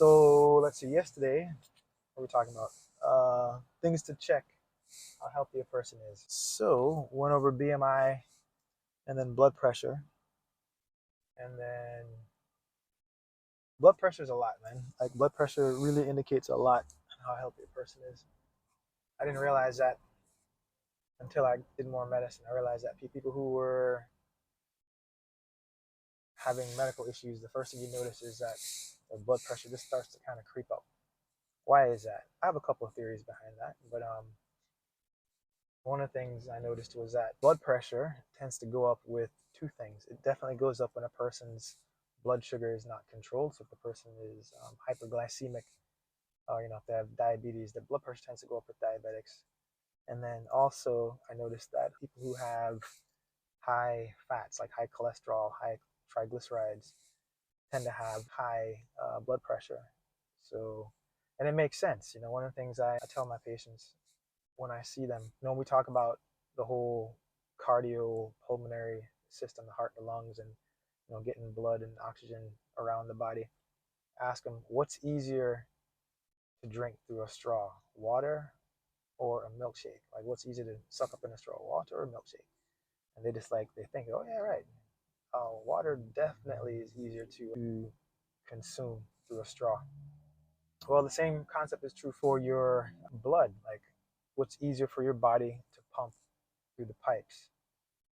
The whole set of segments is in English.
So let's see. Yesterday, what were we talking about? Things to check how healthy a person is. So went over BMI and then blood pressure, and then blood pressure is a lot, man. Like blood pressure really indicates a lot on how healthy a person is. I didn't realize that until I did more medicine. I realized that people who were having medical issues, the first thing you notice is that their blood pressure just starts to kind of creep up. Why is that? I have a couple of theories behind that, but one of the things I noticed was that blood pressure tends to go up with two things. It definitely goes up when a person's blood sugar is not controlled. So if the person is hyperglycemic, if they have diabetes, the blood pressure tends to go up with diabetics. And then also, I noticed that people who have high fats, like high cholesterol, high triglycerides, tend to have high blood pressure. So, and it makes sense. One of the things I tell my patients when I see them. We talk about the whole cardiopulmonary system, the heart, the lungs, and getting blood and oxygen around the body. Ask them what's easier to drink through a straw, water or a milkshake? Like what's easier to suck up in a straw, water or a milkshake? And they think, oh yeah, right. Water definitely is easier to consume through a straw. Well, the same concept is true for your blood. Like, what's easier for your body to pump through the pipes?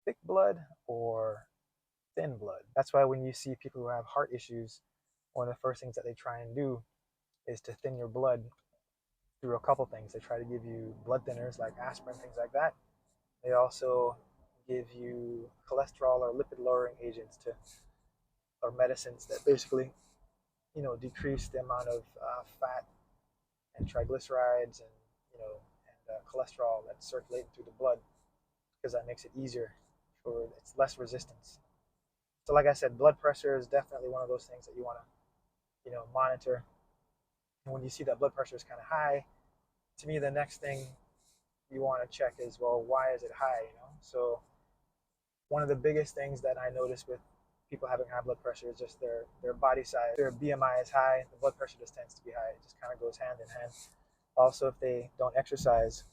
Thick blood or thin blood? That's why when you see people who have heart issues, one of the first things that they try and do is to thin your blood through a couple things. They try to give you blood thinners like aspirin, things like that. They also give you cholesterol or lipid lowering agents or medicines that basically, decrease the amount of fat and triglycerides and cholesterol that's circulating through the blood because that makes it easier for it's less resistance. So like I said, blood pressure is definitely one of those things that you want to monitor. And when you see that blood pressure is kind of high, to me the next thing you want to check is, well, why is it high? So one of the biggest things that I notice with people having high blood pressure is just their body size. If their BMI is high, the blood pressure just tends to be high. It just kind of goes hand in hand. Also, if they don't exercise,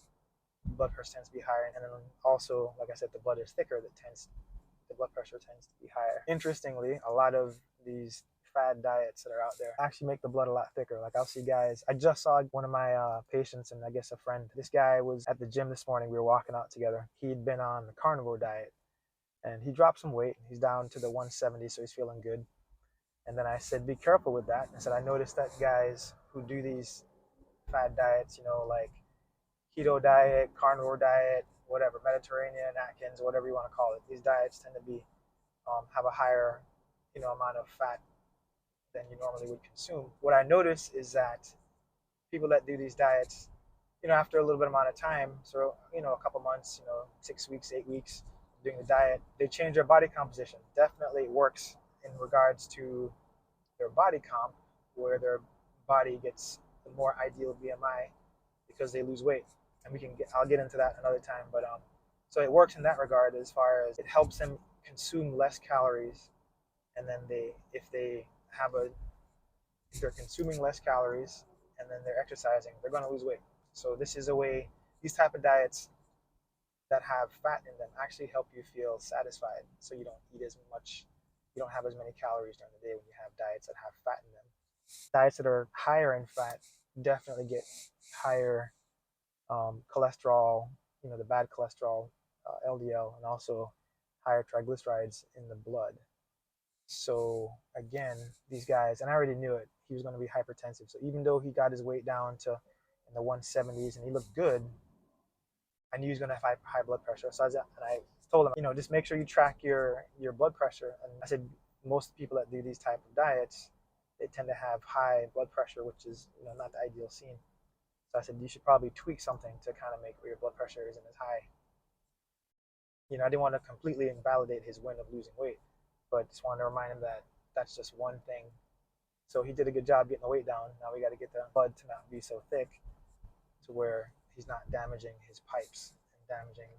blood pressure tends to be higher, and then also, like I said, the blood is thicker. The blood pressure tends to be higher. Interestingly, a lot of these fad diets that are out there actually make the blood a lot thicker. Like I'll see guys. I just saw one of my patients and I guess a friend. This guy was at the gym this morning. We were walking out together. He'd been on the carnivore diet and he dropped some weight. He's down to the 170, so he's feeling good. And then I said, be careful with that. I said, I noticed that guys who do these fad diets, like keto diet, carnivore diet, whatever, Mediterranean, Atkins, whatever you want to call it. These diets tend to be have a higher, amount of fat than you normally would consume. What I notice is that people that do these diets, after a little bit amount of time, so a couple months, 6 weeks, 8 weeks doing the diet, they change their body composition. Definitely works in regards to their body comp, where their body gets the more ideal BMI because they lose weight. And I'll get into that another time, but so it works in that regard as far as it helps them consume less calories, and then have a if they're consuming less calories and then they're exercising, they're going to lose weight. So this is a way. These type of diets that have fat in them actually help you feel satisfied, so you don't eat as much. You don't have as many calories during the day when you have diets that have fat in them. Diets that are higher in fat definitely get higher cholesterol, the bad cholesterol, LDL, and also higher triglycerides in the blood. So again, these guys, and I already knew it, he was going to be hypertensive. So even though he got his weight down to in the 170s and he looked good, I knew he was going to have high blood pressure. So I told him, just make sure you track your blood pressure. And I said, most people that do these type of diets, they tend to have high blood pressure, which is not the ideal scene. So I said, you should probably tweak something to kind of make where your blood pressure isn't as high. I didn't want to completely invalidate his win of losing weight, but just wanted to remind him that that's just one thing. So he did a good job getting the weight down. Now we got to get the blood to not be so thick to where he's not damaging his pipes and damaging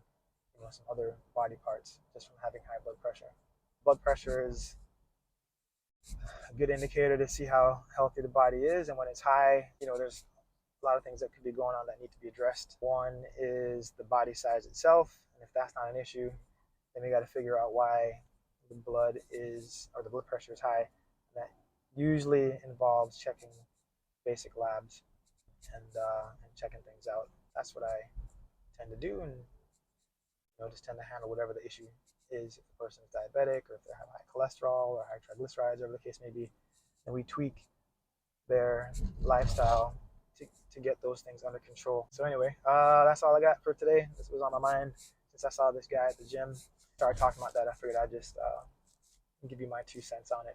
some other body parts just from having high blood pressure. Blood pressure is a good indicator to see how healthy the body is. And when it's high, there's a lot of things that could be going on that need to be addressed. One is the body size itself, and if that's not an issue, then we got to figure out why the blood is, or the blood pressure is high. And that usually involves checking basic labs and checking things out. That's what I tend to do, and just tend to handle whatever the issue is. If the person is diabetic, or if they have high cholesterol or high triglycerides, whatever the case may be, and we tweak their lifestyle to get those things under control. So anyway, that's all I got for today. This was on my mind since I saw this guy at the gym. Started talking about that. I figured I'd just give you my 2 cents on it.